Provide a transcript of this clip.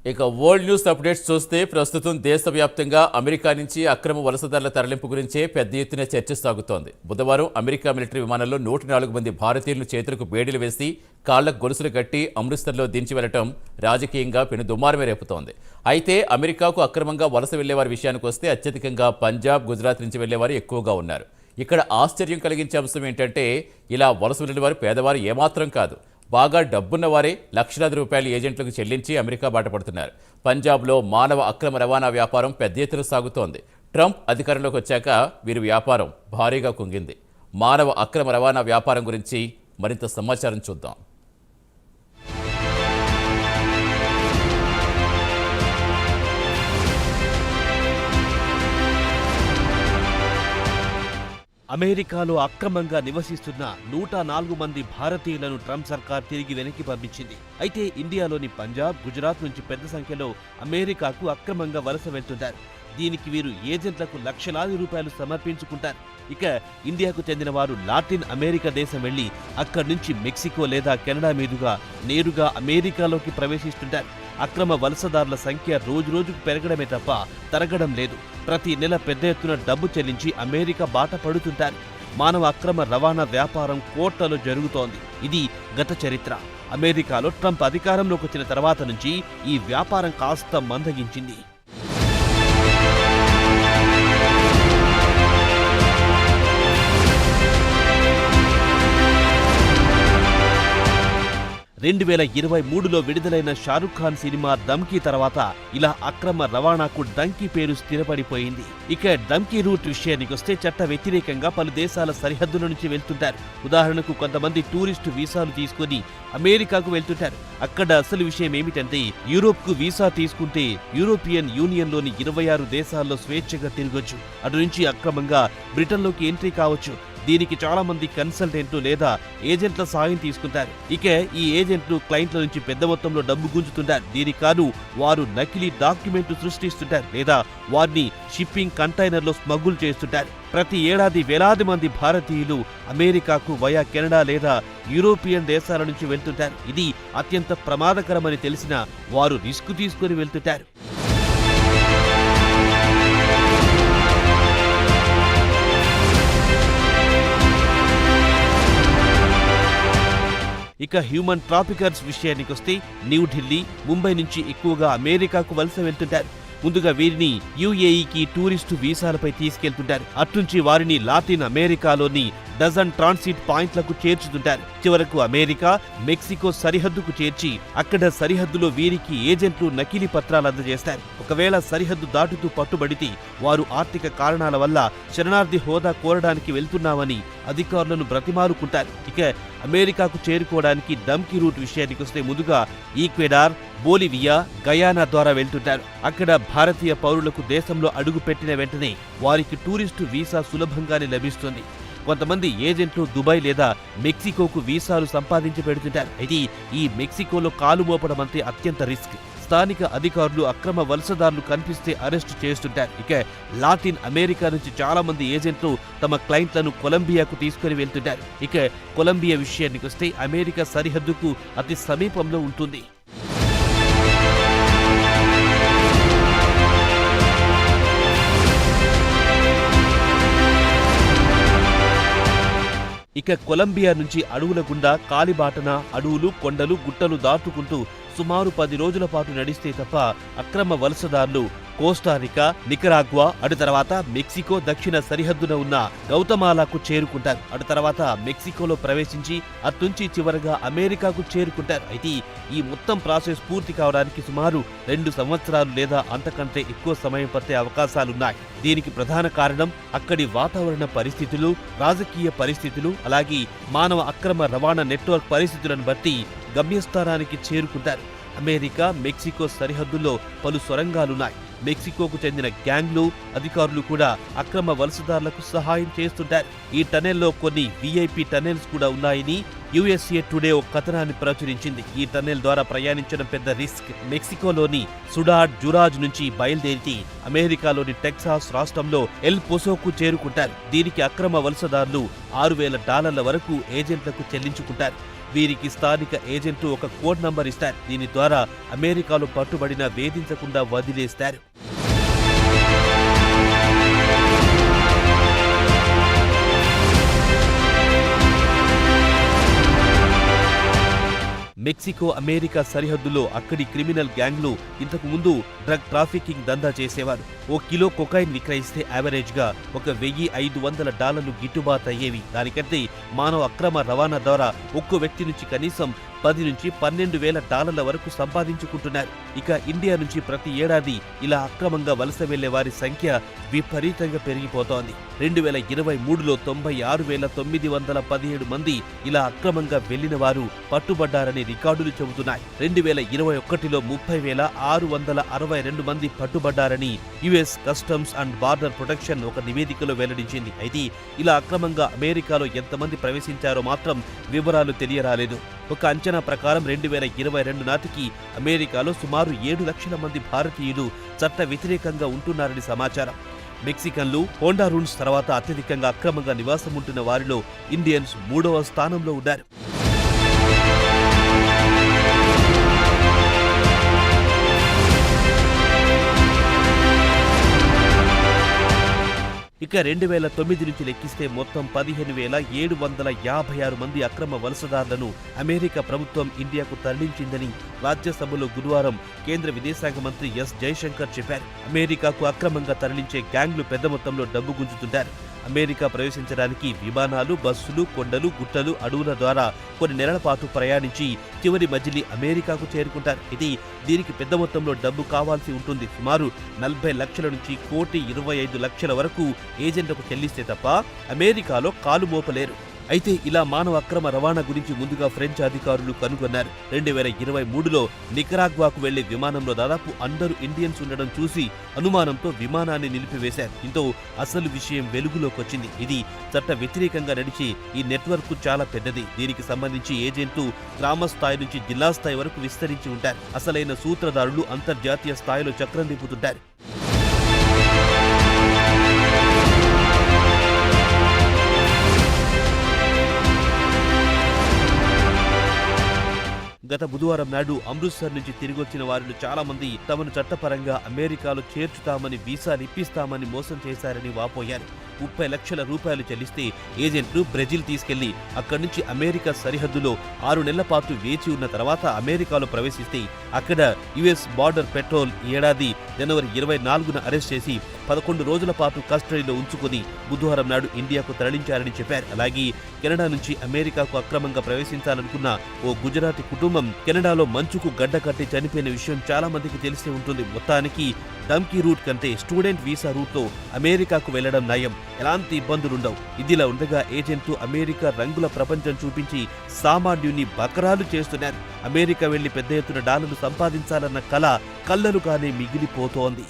ఇక world news updates చూస్తే ప్రస్తుతం దేశవ్యాప్తంగా అమెరికా నుంచి అక్రమ వలసదారుల తరలింపు గురించే పెద్ద ఎత్తున చర్చ సాగుతోంది. బుధవారం అమెరికా మిలిటరీ విమానంలో 104 మంది భారతీయులను చేతులకు బేడీలు వేసి కాళ్లకు గొలుసులు కట్టి అమృత్సర్లో దించి వెళ్లడం రాజకీయంగా పెను దుమారమే రేపుతోంది. అయితే అమెరికాకు అక్రమంగా వలస వెళ్లేవారి విషయానికి వస్తే అత్యధికంగా పంజాబ్, గుజరాత్ నుంచి వెళ్లేవారు ఎక్కువగా ఉన్నారు. ఇక్కడ ఆశ్చర్యం కలిగించే అంశం ఏంటంటే ఇలా వలస వెళ్లిన వారు పేదవారు ఏమాత్రం కాదు. బాగా డబ్బున్న వారే లక్షలాది రూపాయలు ఏజెంట్లకు చెల్లించి అమెరికా బాటపడుతున్నారు. పంజాబ్లో మానవ అక్రమ రవాణా వ్యాపారం పెద్ద ఎత్తున సాగుతోంది. ట్రంప్ అధికారంలోకి వచ్చాక వీరి వ్యాపారం భారీగా కుంగింది. మానవ అక్రమ రవాణా వ్యాపారం గురించి మరింత సమాచారం చూద్దాం. అమెరికాలో అక్రమంగా నివసిస్తున్న 104 మంది భారతీయులను ట్రంప్ సర్కార్ తిరిగి వెనక్కి పంపించింది. అయితే ఇండియాలోని పంజాబ్, గుజరాత్ నుంచి పెద్ద సంఖ్యలో అమెరికాకు అక్రమంగా వలస వెళ్తుంటారు. దీనికి వీరు ఏజెంట్లకు లక్షలాది రూపాయలు సమర్పించుకుంటారు. ఇక ఇండియాకు చెందిన వారు లాటిన్ అమెరికా దేశం వెళ్లి అక్కడి నుంచి మెక్సికో లేదా కెనడా మీదుగా నేరుగా అమెరికాలోకి ప్రవేశిస్తుంటారు. అక్రమ వలసదారుల సంఖ్య రోజురోజుకు పెరగడమే తప్ప తరగడం లేదు. ప్రతి నెల పెద్ద ఎత్తున డబ్బు చెల్లించి అమెరికా బాట పడుతుంటారు. మానవ అక్రమ రవాణా వ్యాపారం కోట్లలో జరుగుతోంది. ఇది గత చరిత్ర. అమెరికాలో ట్రంప్ అధికారంలోకి వచ్చిన తర్వాత నుంచి ఈ వ్యాపారం కాస్త మందగించింది. రెండు 2023లో విడుదలైన షారుఖ్ ఖాన్ సినిమా ధమ్కీ తర్వాత ఇలా అక్రమ రవాణాకు డంకీ పేరు స్థిరపడిపోయింది. ఇక డంకీ రూట్ విషయానికొస్తే చట్ట వ్యతిరేకంగా పలు దేశాల సరిహద్దుల నుంచి వెళ్తుంటారు. ఉదాహరణకు కొంతమంది టూరిస్టు వీసాలు తీసుకుని అమెరికాకు వెళ్తుంటారు. అక్కడ అసలు విషయం ఏమిటంటే యూరోప్కు వీసా తీసుకుంటే యూరోపియన్ యూనియన్లోని 26 దేశాల్లో స్వేచ్ఛగా తిరగొచ్చు. అటు నుంచి అక్రమంగా బ్రిటన్లోకి ఎంట్రీ కావచ్చు. దీనికి చాలా మంది కన్సల్టెంట్లు లేదా ఏజెంట్ల సాయం తీసుకుంటారు. ఇక ఈ ఏజెంట్లు క్లయింట్ల నుంచి పెద్ద మొత్తంలో డబ్బు గుంజుతుంటారు. దీనికి కాను వారు నకిలీ డాక్యుమెంట్లు సృష్టిస్తుంటారు లేదా వారిని షిప్పింగ్ కంటైనర్లో స్మగుల్ చేస్తుంటారు. ప్రతి ఏడాది వేలాది మంది భారతీయులు అమెరికాకు వయా కెనడా లేదా యూరోపియన్ దేశాల నుంచి వెళ్తుంటారు. ఇది అత్యంత ప్రమాదకరమని తెలిసినా వారు రిస్క్ తీసుకుని వెళ్తుంటారు. ఇక హ్యూమన్ ట్రాఫికర్స్ విషయానికొస్తే న్యూఢిల్లీ, ముంబై నుంచి ఎక్కువగా అమెరికాకు వలస వెళ్తుంటారు. ముందుగా వీరిని యుఏఈకి టూరిస్టు వీసాలపై తీసుకెళ్తుంటారు. అట్నుంచి వారిని లాటిన్ అమెరికాలోని డజన్ ట్రాన్సిట్ పాయింట్లకు చేర్చుతుంటారు. చివరకు అమెరికా, మెక్సికో సరిహద్దుకు చేర్చి అక్కడ సరిహద్దులో వీరికి ఏజెంట్లు నకిలీ పత్రాలు అందజేస్తారు. ఒకవేళ సరిహద్దు దాటుతూ పట్టుబడితే వారు ఆర్థిక కారణాల వల్ల శరణార్థి హోదా కోరడానికి వెళ్తున్నామని అధికారులను బ్రతిమాలుకుంటారు. ఇక అమెరికాకు చేరుకోవడానికి డంకీ రూట్ విషయానికొస్తే ముందుగా ఈక్వెడార్, బోలివియా, గయానా ద్వారా వెళ్తుంటారు. అక్కడ భారతీయ పౌరులకు దేశంలో అడుగు పెట్టిన వెంటనే వారికి టూరిస్టు వీసా సులభంగానే లభిస్తుంది. కొంతమంది ఏజెంట్లు దుబాయ్ లేదా మెక్సికోకు వీసాలు సంపాదించి పెడుతుంటారు. అయితే ఈ మెక్సికోలో కాలు మోపడం అంటే అత్యంత రిస్క్. స్థానిక అధికారులు అక్రమ వలసదారులు కనిపిస్తే అరెస్టు చేస్తుంటారు. ఇక లాటిన్ అమెరికా నుంచి చాలా మంది ఏజెంట్లు తమ క్లయింట్లను కొలంబియాకు తీసుకుని వెళ్తుంటారు. ఇక కొలంబియా విషయానికొస్తే అమెరికా సరిహద్దుకు అతి సమీపంలో ఉంటుంది. ఇక కొలంబియా నుంచి అడవుల గుండా కాలిబాటన అడవులు, కొండలు, గుట్టలు దాటుకుంటూ సుమారు 10 రోజుల పాటు నడిస్తే తప్ప అక్రమ వలసదారులు కోస్టారికా, నికరాగ్వా, అటు తర్వాత మెక్సికో దక్షిణ సరిహద్దున ఉన్న గౌతమాలాకు చేరుకుంటారు. అటు తర్వాత మెక్సికోలో ప్రవేశించి అట్నుంచి చివరగా అమెరికాకు చేరుకుంటారు. అయితే ఈ మొత్తం ప్రాసెస్ పూర్తి కావడానికి సుమారు 2 సంవత్సరాలు లేదా అంతకంటే ఎక్కువ సమయం పట్టే అవకాశాలున్నాయి. దీనికి ప్రధాన కారణం అక్కడి వాతావరణ పరిస్థితులు, రాజకీయ పరిస్థితులు, అలాగే మానవ అక్రమ రవాణా నెట్వర్క్ పరిస్థితులను బట్టి గమ్యస్థానానికి చేరుకుంటారు. అమెరికా, మెక్సికో సరిహద్దుల్లో పలు సొరంగాలున్నాయి. మెక్సికోకు చెందిన గ్యాంగ్లు, అధికారులు కూడా అక్రమ వలసదారులకు సహాయం చేస్తుంటారు. ఈ టనెల్లో కొన్ని విఐపి టనెల్స్ కూడా ఉన్నాయని యుఎస్ఏ టుడే ఒక కథనాన్ని ప్రచురించింది. ఈ టనెల్ ద్వారా ప్రయాణించడం పెద్ద రిస్క్. మెక్సికోలోని సుడాడ్ జురాజ్ నుంచి బయలుదేరి అమెరికాలోని టెక్సాస్ రాష్ట్రంలో ఎల్ పొసోకు చేరుకుంటారు. దీనికి అక్రమ వలసదారులు $6,000 వరకు ఏజెంట్లకు చెల్లించుకుంటారు. వీరికి స్థానిక ఏజెంట్లు ఒక కోడ్ నంబర్ ఇస్తారు. దీని ద్వారా అమెరికాలో పట్టుబడిన వేధించకుండా వదిలేస్తారు. మెక్సికో అమెరికా సరిహద్దులో అక్కడి క్రిమినల్ గ్యాంగ్లు ఇంతకు ముందు డ్రగ్ ట్రాఫికింగ్ దందా చేసేవారు. ఓ కిలో కొకైన్ విక్రయిస్తే యావరేజ్ గా $1,500 గిట్టుబాటు అయ్యేవి. దానికంటే మానవ అక్రమ రవాణా ద్వారా ఒక్కో వ్యక్తి నుంచి కనీసం $10,000 నుంచి $12,000 వరకు సంపాదించుకుంటున్నారు. ఇక ఇండియా నుంచి ప్రతి ఏడాది ఇలా అక్రమంగా వలస వెళ్లే వారి సంఖ్య విపరీతంగా పెరిగిపోతోంది. 2023లో 96,917 మంది ఇలా అక్రమంగా వెళ్లిన వారు పట్టుబడ్డారని రికార్డులు చెబుతున్నాయి. 2021లో 30,662 మంది పట్టుబడ్డారని US customs and border protection ఒక నివేదికలో వెల్లడించింది. అయితే ఇలా అక్రమంగా అమెరికాలో ఎంతమంది ప్రవేశించారో మాత్రం వివరాలు తెలియరాలేదు. ఒక అంచనా ప్రకారం 2022 నాటికి అమెరికాలో సుమారు 7 లక్షల మంది భారతీయులు చట్ట వ్యతిరేకంగా ఉంటున్నారని సమాచారం. మెక్సికన్లు, హోండారూన్స్ తర్వాత అత్యధికంగా అక్రమంగా నివాసం ఉంటున్న వారిలో ఇండియన్స్ 3వ స్థానంలో ఉన్నారు. ఇక 2009 నుంచి లెక్కిస్తే మొత్తం 15,756 మంది అక్రమ వలసదారులను అమెరికా ప్రభుత్వం ఇండియాకు తరలించిందని రాజ్యసభలో గురువారం కేంద్ర విదేశాంగ మంత్రి ఎస్ జయశంకర్ చెప్పారు. అమెరికాకు అక్రమంగా తరలించే గ్యాంగ్లు పెద్ద మొత్తంలో డబ్బు గుంజుతుంటారు. అమెరికా ప్రవేశించడానికి విమానాలు, బస్సులు, కొండలు, గుట్టలు, అడవుల ద్వారా కొన్ని నెలల పాటు ప్రయాణించి చివరి మజిలీ అమెరికాకు చేరుకుంటారు. దీనికి పెద్ద మొత్తంలో డబ్బు కావాల్సి ఉంటుంది. సుమారు 40 లక్షల నుంచి 1,25,00,000 వరకు ఏజెంట్లకు చెల్లిస్తే తప్ప అమెరికాలో కాలు మోపలేరు. అయితే ఇలా మానవ అక్రమ రవాణా గురించి ముందుగా ఫ్రెంచ్ అధికారులు కనుగొన్నారు. 2023లో నికరాగ్వాకు వెళ్లే విమానంలో దాదాపు అందరూ ఇండియన్స్ ఉండడం చూసి అనుమానంతో విమానాన్ని నిలిపివేశారు. దీంతో అసలు విషయం వెలుగులోకొచ్చింది. ఇది చట్ట వ్యతిరేకంగా నడిచే ఈ నెట్వర్క్ చాలా పెద్దది. దీనికి సంబంధించి ఏజెంట్లు గ్రామ స్థాయి నుంచి జిల్లా స్థాయి వరకు విస్తరించి ఉంటారు. అసలైన సూత్రధారులు అంతర్జాతీయ స్థాయిలో చక్రం తిప్పుతుంటారు. గత బుధవారం నాడు అమృత్సర్ నుంచి తిరిగొచ్చిన వారిలో చాలా మంది తమను చట్టపరంగా అమెరికాలో చేర్చుతామని, వీసాలు ఇప్పిస్తామని మోసం చేశారని వాపోయారు. 30 లక్షల రూపాయలు చెల్లిస్తే ఏజెంట్లు బ్రెజిల్ తీసుకెళ్లి అక్కడి నుంచి అమెరికా సరిహద్దులో 6 నెలల పాటు వేచి ఉన్న తర్వాత అమెరికాలో ప్రవేశిస్తే అక్కడ యుఎస్ బార్డర్ పెట్రోల్ ఏడాది జనవరి 24న అరెస్ట్ చేసి 11 రోజుల పాటు కస్టడీలో ఉంచుకుని బుధవారం నాడు ఇండియాకు తరలించారని చెప్పారు. అలాగే కెనడా నుంచి అమెరికాకు అక్రమంగా ప్రవేశించాలనుకున్న ఓ గుజరాతీ కుటుంబం కెనడాలో మంచుకు గడ్డ కట్టి చనిపోయిన విషయం చాలా మందికి తెలిసే ఉంటుంది. మొత్తానికి డంకీ రూట్ కంటే స్టూడెంట్ వీసా రూట్లో అమెరికాకు వెళ్లడం నయం. ఎలాంటి ఇబ్బందులుండవు. ఇదిలా ఉండగా ఏజెంట్లు అమెరికా రంగుల ప్రపంచం చూపించి సామాన్యుని బకరాలు చేస్తున్నారు. అమెరికా వెళ్లి పెద్ద ఎత్తున డాలర్లు సంపాదించాలన్న కల కల్లలుగానే మిగిలిపోతోంది.